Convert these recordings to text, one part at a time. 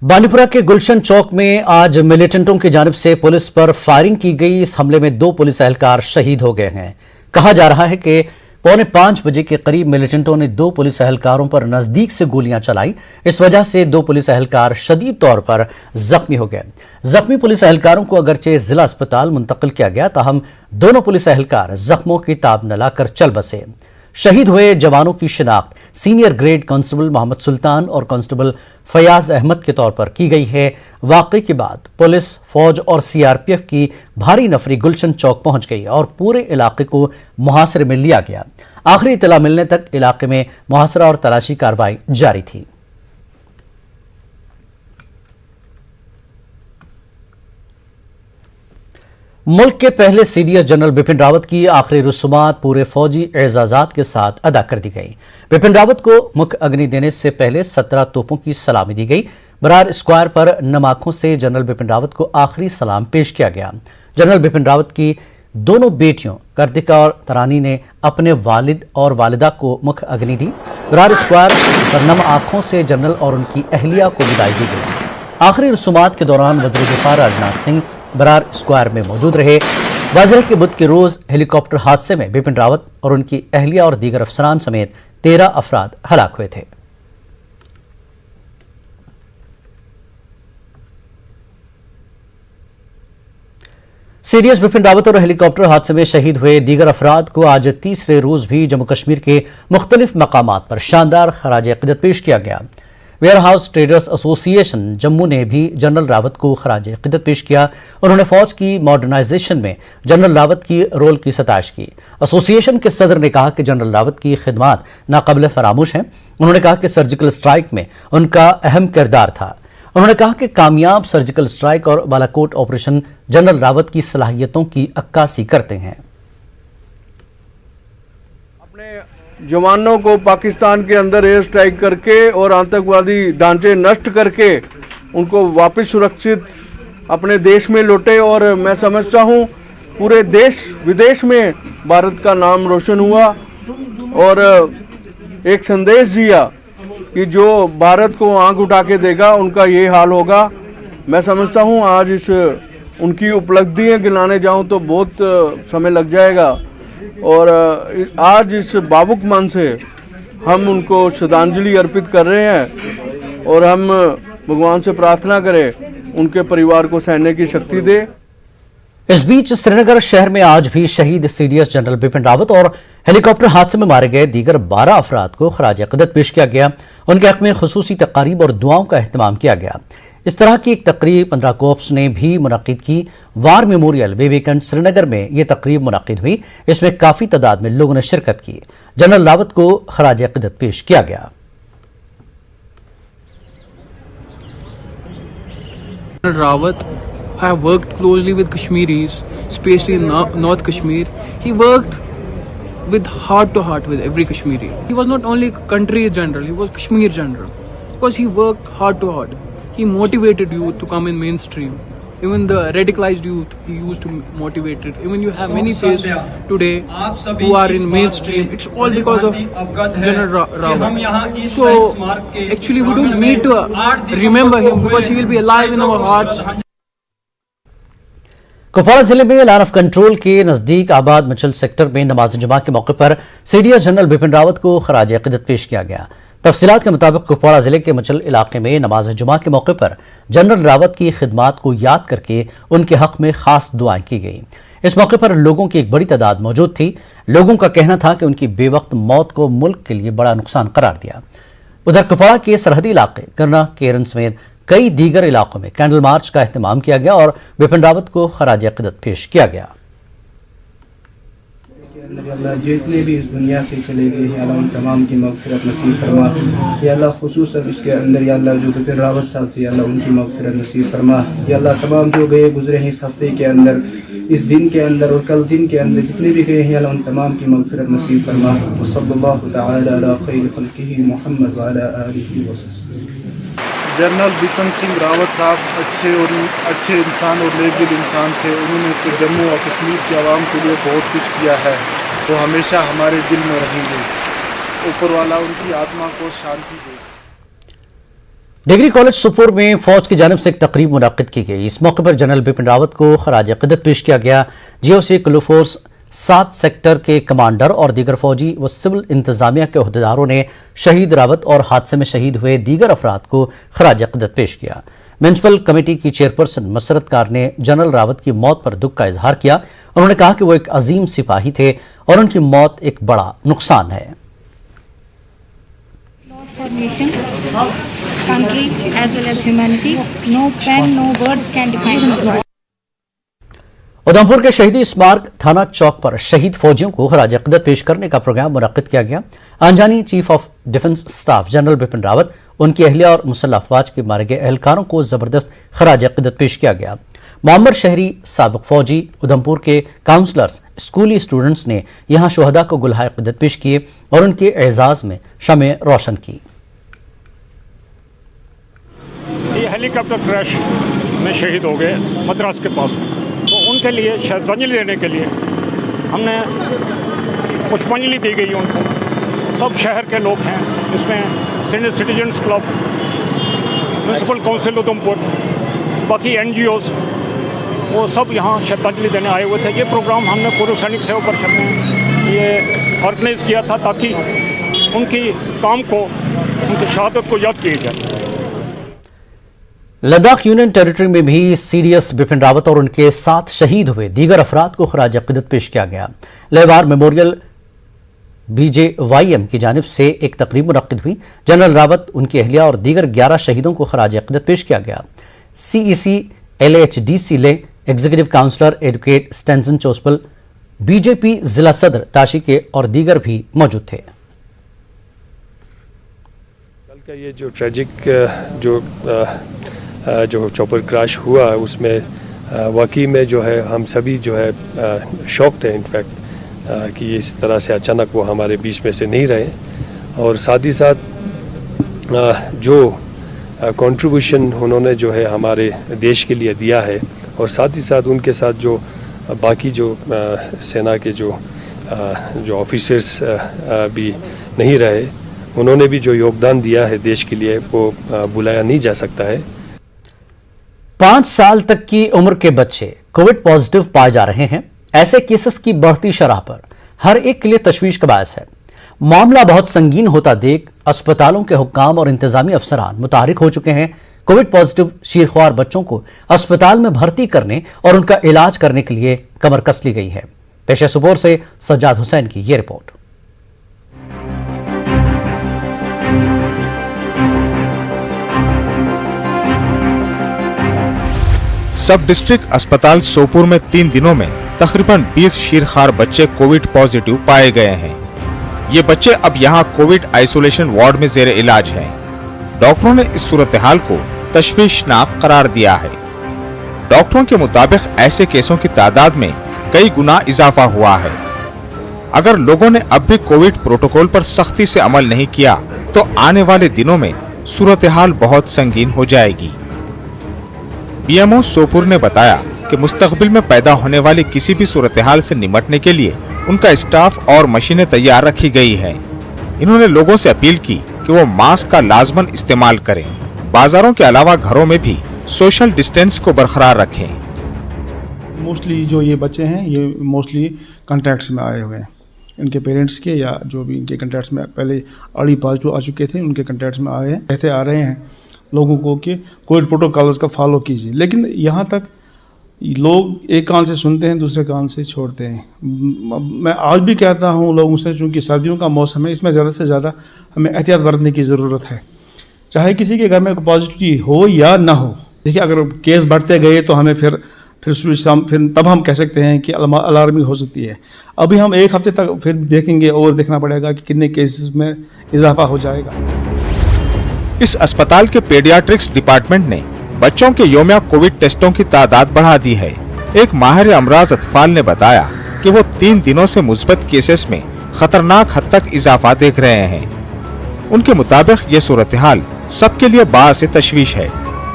बांडीपुरा के गुलशन चौक में आज मिलिटेंटों की जानिब से पुलिस पर फायरिंग की गई। इस हमले में 2 पुलिस एहलकार शहीद हो गए हैं। कहा जा रहा है कि 4:45 बजे के करीब मिलिटेंटों ने 2 पुलिस एहलकारों पर नजदीक से गोलियां चलाई। इस वजह से 2 पुलिस एहलकार शदीद तौर पर जख्मी हो गए। जख्मी पुलिस एहलकारों को अगरचे जिला अस्पताल मुंतकिल किया गया, ताहम दोनों पुलिस एहलकार जख्मों की ताब न लाकर चल बसे। शहीद हुए जवानों की शिनाख्त सीनियर ग्रेड कांस्टेबल मोहम्मद सुल्तान और कांस्टेबल फयाज अहमद के तौर पर की गई है। वाकई के बाद पुलिस, फौज और सीआरपीएफ की भारी नफरी गुलशन चौक पहुंच गई और पूरे इलाके को मुहासरे में लिया गया। आखिरी इत्तला मिलने तक इलाके में मुहासरा और तलाशी कार्रवाई जारी थी। मुल्क के पहले सीडीएस जनरल बिपिन रावत की आखिरी रसूमात पूरे फौजी एजाजात के साथ अदा कर दी गई। बिपिन रावत को मुख्य अग्नि देने से पहले 17 तोपों की सलामी दी गई। बरार स्क्वायर पर नम आंखों से जनरल बिपिन रावत को आखिरी सलाम पेश किया गया। जनरल बिपिन रावत की दोनों बेटियों कार्तिका और तरानी ने अपने वालिद और वालिदा को मुख्य अग्नि दी। बरार स्क्वायर पर नम आंखों से जनरल और उनकी अहलिया को विदाई दी गई। आखिरी रसूमात के दौरान वज़ीर दिफा राजनाथ सिंह बरार स्क्वायर में मौजूद रहे। वाज़ेह के बुध के रोज हेलीकॉप्टर हादसे में बिपिन रावत और उनकी अहलिया और दीगर अफसरान समेत 13 अफराद हलाक हुए थे। सीडीएस बिपिन रावत और हेलीकॉप्टर हादसे में शहीद हुए दीगर अफराद को आज तीसरे रोज भी जम्मू कश्मीर के मुख्तलिफ मकामात पर शानदार खराज अकीदत पेश किया गया। Warehouse traders association Jammu ने भी जनरल रावत को खराज अकीदत पेश किया। उन्होंने फौज की मॉडर्नाइजेशन में जनरल रावत की रोल की सताइश की। एसोसिएशन के सदर ने कहा कि जनरल रावत की खिदमात नाकाबिल फरामोश हैं। उन्होंने कहा कि सर्जिकल स्ट्राइक में उनका अहम किरदार था। उन्होंने कहा कि कामयाब सर्जिकल स्ट्राइक और बालाकोट ऑपरेशन जनरल रावत की सलाहियतों की अक्कासी करते हैं। जवानों को पाकिस्तान के अंदर एयर स्ट्राइक करके और आतंकवादी ढांचे नष्ट करके उनको वापस सुरक्षित अपने देश में लौटे और मैं समझता हूँ पूरे देश विदेश में भारत का नाम रोशन हुआ और एक संदेश दिया कि जो भारत को आंख उठा के देगा उनका ये हाल होगा। मैं समझता हूँ आज इस उनकी उपलब्धियाँ गिनाने जाऊँ तो बहुत समय लग जाएगा और आज इस भावुक मन से हम उनको श्रद्धांजलि अर्पित कर रहे हैं और हम भगवान से प्रार्थना करें उनके परिवार को सहने की शक्ति दे। इस बीच श्रीनगर शहर में आज भी शहीद सीडीएस जनरल बिपिन रावत और हेलीकॉप्टर हादसे में मारे गए दीगर 12 अफराद को खराज अकीदत पेश किया गया। उनके हक में खुसूसी तकारीब और दुआओं का एहतमाम किया गया। इस तरह की एक तकरीब 15 कोप्स ने भी मुनक्किद की। वार मेमोरियल बेबीकंड श्रीनगर में यह तकरीब मुनक्किद हुई। इसमें काफी तादाद में लोगों ने शिरकत की। जनरल रावत को खराज अकीदत पेश किया गया। Rawat, I have worked closely with Kashmiris, especially in North Kashmir. He worked with heart to heart with every Kashmiri. He was not only country general, he was Kashmir general. Because he worked heart to heart. He motivated youth to come in mainstream. Even the radicalized youth, he used to motivate it. Even you have many faces today who are in mainstream. It's all because of General Rawat. So actually we don't need to remember him because he will be alive in our hearts. Kupwara जिले में line of control के नजदीक आबाद मचल sector में नमाज जुमा के मौके पर सीडीएस जनरल बिपिन रावत को खराज अकीदत पेश किया गया। तफसीलात के मुताबिक कुपवाड़ा जिले के मचल इलाके में नमाज जुमा के मौके पर जनरल रावत की खिदमात को याद करके उनके हक में खास दुआएं की गई। इस मौके पर लोगों की एक बड़ी तादाद मौजूद थी। लोगों का कहना था कि उनकी बेवक्त मौत को मुल्क के लिए बड़ा नुकसान करार दिया। उधर कुपवाड़ा के सरहदी इलाके करना, केरन समेत कई दीगर इलाकों में कैंडल मार्च का एहतमाम किया गया और बिपिन रावत को खराज अकीदत पेश किया गया। अल्लाह जितने भी इस दुनिया से चले गए हैं अल्लाह उन तमाम की मग़फ़िरत नसीब फरमा। या अल्लाह खुसूसन इसके अंदर या अल्लाह जो बिपिन रावत साहब थे अल्लाह उनकी मग़फ़िरत नसीब फरमा। या अल्लाह तमाम जो गए गुजरे हैं इस हफ्ते के अंदर, इस दिन के अंदर और कल दिन के अंदर जितने भी गए हैं अल्लाह उन तमाम की मग़फ़िरत नसीब फरमा। सल्लल्लाहु तआला अला खैर खल्क़िही मुहम्मद व अला आलिहि वसल्लम। जनरल बिपिन सिंह रावत साहब अच्छे इंसान और नेक इंसान थे। उन्होंने तो जम्मू और कश्मीर की आवाम के लिए बहुत कुछ किया है। वो हमेशा हमारे दिल में रहेंगे। ऊपर वाला उनकी आत्मा को शांति दे। डिग्री कॉलेज सुपुर में फौज की जानिब से एक तकरीब मुनक्किद की गई। इस मौके पर जनरल बिपिन रावत को खराज अक़ीदत पेश किया गया। जीओसी क्लूफोर्स 7 सेक्टर के कमांडर और दीगर फौजी व सिविल इंतजामिया के ओहदेदारों ने शहीद रावत और हादसे में शहीद हुए दीगर अफराद को खराज अक़ीदत पेश किया। म्यूनसिपल कमेटी की चेयरपर्सन मसरत कार ने जनरल रावत की मौत पर दुख का इजहार किया। उन्होंने कहा कि वो एक अजीम सिपाही थे और उनकी मौत एक बड़ा नुकसान है। For nation, country as well as humanity, no pen, no words can define his loss. Udhampur के शहीदी स्मारक थाना चौक पर शहीद फौजियों को खराज अक़ीदत पेश करने का प्रोग्राम मुनक्किद किया गया। अनजानी chief of defence staff general Bipin Rawat, उनकी अहलिया और मुसल्लह अफवाज के मारे गए एहलकारों को जबरदस्त खराज अक़ीदत पेश किया गया। मोहम्मद शहरी, साबिक फौजी, उधमपुर के काउंसलर्स, स्कूली स्टूडेंट्स ने यहां शुहदा को गुलहाए अक़ीदत पेश किए और उनके एजाज में शमे रोशन की। ये हेलीकॉप्टर क्रैश में शहीद हो गए मद्रास के पास, तो उनके लिए श्रद्धांजलि देने के लिए हमने पुष्पांजलि दी गई उनको। सब शहर के लोग हैं, इसमें senior citizens club, municipal council Udhampur, बाकी NGOs, वो सब यहाँ श्रद्धांजलि देने आए हुए थे। ये प्रोग्राम हमने पूर्व सैनिक सेवा परिषद में ये ऑर्गेनाइज किया था ताकि उनकी काम को, उनकी शहादत को याद किया जाए। लद्दाख यूनियन टेरिटरी में भी सीडीएस बिपिन रावत और उनके साथ शहीद हुए दीगर अफराद को खराज अक़ीदत पेश किया गया। लेवार मेमोरियल BJYM की जानिब से एक तकरीब मुनक्किद हुई। जनरल रावत, उनकी अहलिया और दीगर 11 शहीदों को खराज अक़ीदत पेश किया गया। CEC LHDC Leh executive councillor advocate Stanzin Chospel, BJP जिला सदर ताशी के और दीगर भी मौजूद थे। कल का ये जो ट्रेजिक जो चॉपर क्रैश हुआ उसमें वाकई में जो है हम सभी जो है शॉक थे इनफैक्ट कि इस तरह से अचानक वो हमारे बीच में से नहीं रहे। और साथ ही साथ जो कंट्रीब्यूशन उन्होंने जो है हमारे देश के लिए दिया है, और साथ ही साथ उनके साथ जो बाकी जो सेना के जो ऑफिसर्स भी नहीं रहे, उन्होंने भी जो योगदान दिया है देश के लिए वो भुलाया नहीं जा सकता है। 5 साल तक की उम्र के बच्चे कोविड पॉजिटिव पाए जा रहे हैं। ऐसे केसेस की बढ़ती शरह पर हर एक के लिए तशवीश का बायस है। मामला बहुत संगीन होता देख अस्पतालों के हुक्काम और इंतजामी अफसरान मुतहरिक हो चुके हैं। कोविड पॉजिटिव शीरख्वार बच्चों को अस्पताल में भर्ती करने और उनका इलाज करने के लिए कमर कस ली गई है। पेशे सुपोर से सज्जाद हुसैन की ये रिपोर्ट। सब डिस्ट्रिक्ट अस्पताल सोपुर में 3 दिनों में तकरीबन 20 शीरखार बच्चे कोविड पॉजिटिव पाए गए हैं। ये बच्चे अब यहाँ कोविड आइसोलेशन वार्ड में जेर इलाज हैं। डॉक्टरों ने इस सूरत हाल को तशवीशनाक करार दिया है। डॉक्टरों के मुताबिक ऐसे केसों की तादाद में कई गुना इजाफा हुआ है। अगर लोगों ने अब भी कोविड प्रोटोकॉल पर सख्ती से अमल नहीं किया तो आने वाले दिनों में सूरत हाल बहुत संगीन हो जाएगी। BMO सोपुर ने बताया कि मुस्तकबिल में पैदा होने वाली किसी भी सूरत हाल से निपटने के लिए उनका स्टाफ और मशीनें तैयार रखी गई है। इन्होंने लोगों से अपील की कि वो मास्क का लाजमन इस्तेमाल करें। बाजारों के अलावा घरों में भी सोशल डिस्टेंस को बरकरार रखें। मोस्टली जो ये बच्चे हैं ये मोस्टली कॉन्टैक्ट्स में आए हुए हैं, इनके पेरेंट्स के या जो भी इनके कॉन्टैक्ट्स में पहले ऑलरेडी पॉजिटिव आ चुके थे उनके कॉन्टैक्ट्स में आए हैं। कहते आ रहे हैं लोगों को कि कोविड प्रोटोकॉल्स का फॉलो कीजिए, लेकिन यहाँ तक लोग एक कान से सुनते हैं दूसरे कान से छोड़ते हैं। मैं आज भी कहता हूँ लोगों से, चूँकि सर्दियों का मौसम है, इसमें ज़्यादा से ज़्यादा हमें एहतियात बरतने की ज़रूरत है। चाहे किसी के घर में पॉजिटिविटी हो या ना हो। देखिए, अगर केस बढ़ते गए तो हमें फिर तब हम कह सकते हैं कि अलार्मिंग हो सकती है। अभी हम 1 हफ्ते तक फिर देखेंगे और देखना पड़ेगा कि कितने केसेस में इजाफा हो जाएगा। इस अस्पताल के पेडियाट्रिक्स डिपार्टमेंट ने बच्चों के योमिया कोविड टेस्टों की तादाद बढ़ा दी है। एक माहिर अमराज अतफाल ने बताया कि वो 3 दिनों से मुस्बत केसेस में खतरनाक हद तक इजाफा देख रहे हैं। उनके मुताबिक ये सूरत हाल सबके लिए बाअस तशवीश है।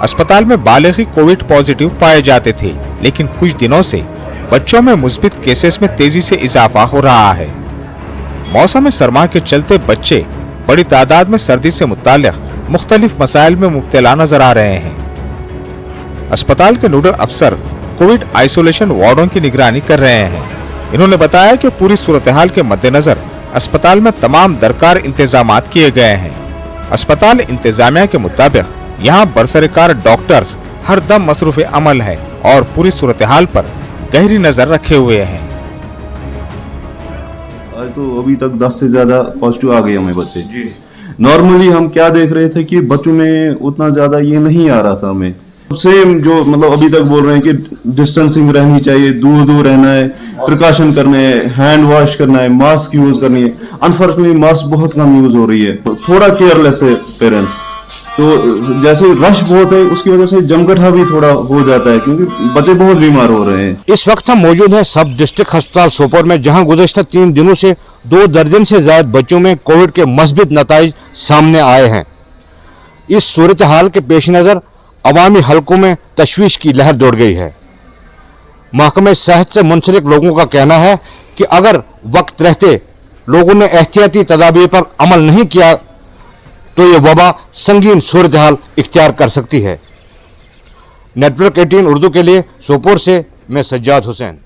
अस्पताल में बालिगी कोविड पॉजिटिव पाए जाते थे, लेकिन कुछ दिनों से बच्चों में मुस्बित केसेस में तेजी से इजाफा हो रहा है। मौसम सरमा के चलते बच्चे बड़ी तादाद में सर्दी से मुताल्लिक मुख्तलिफ मसाइल में मुब्तला नजर आ रहे हैं। अस्पताल के नोडल अफसर कोविड आइसोलेशन वार्डों की निगरानी कर रहे हैं। इन्होंने बताया कि पूरी सूरत हाल के मद्देनजर अस्पताल में तमाम दरकार इंतजामात किए गए हैं। अस्पताल इंतजामिया के मुताबिक यहाँ बरसरकार डॉक्टर्स हर दम मसरूफ अमल है और पूरी सूरत हाल पर गहरी नजर रखे हुए हैं। आज तो अभी तक 10 से ज्यादा पॉजिटिव आ गए हमें बच्चे। नॉर्मली हम क्या देख रहे थे कि बच्चों में उतना ज्यादा ये नहीं आ रहा था हमें। सेम जो मतलब अभी तक बोल रहे हैं कि डिस्टेंसिंग रहनी चाहिए, दूर दूर रहना है, प्रिकॉशन करने हैं, हैंड वॉश करना है, मास्क यूज करनी है। अनफॉर्चुनेटली मास्क बहुत कम यूज हो रही है, थोड़ा केयरलेस है पेरेंट्स। तो जैसे रश बहुत है उसकी वजह से जमघटा भी थोड़ा हो जाता है क्योंकि बच्चे बहुत बीमार हो रहे हैं। इस वक्त हम मौजूद हैं सब डिस्ट्रिक्ट अस्पताल सोपोर में, जहां गुज़श्ता 3 दिनों से 2 दर्जन से ज्यादा बच्चों में कोविड के मस्बित नताइज सामने आए हैं। इस सूरत हाल के पेश नज़र अवामी हलकों में तशवीश की लहर दौड़ गई है। महकमे सेहत से मुंसलिक लोगों का कहना है कि अगर वक्त रहते लोगों ने एहतियाती तदाबीर पर अमल नहीं किया तो ये वबा संगीन सूरत हाल इख्तियार कर सकती है। नेटवर्क 18 उर्दू के लिए सोपोर से मैं सज्जाद हुसैन।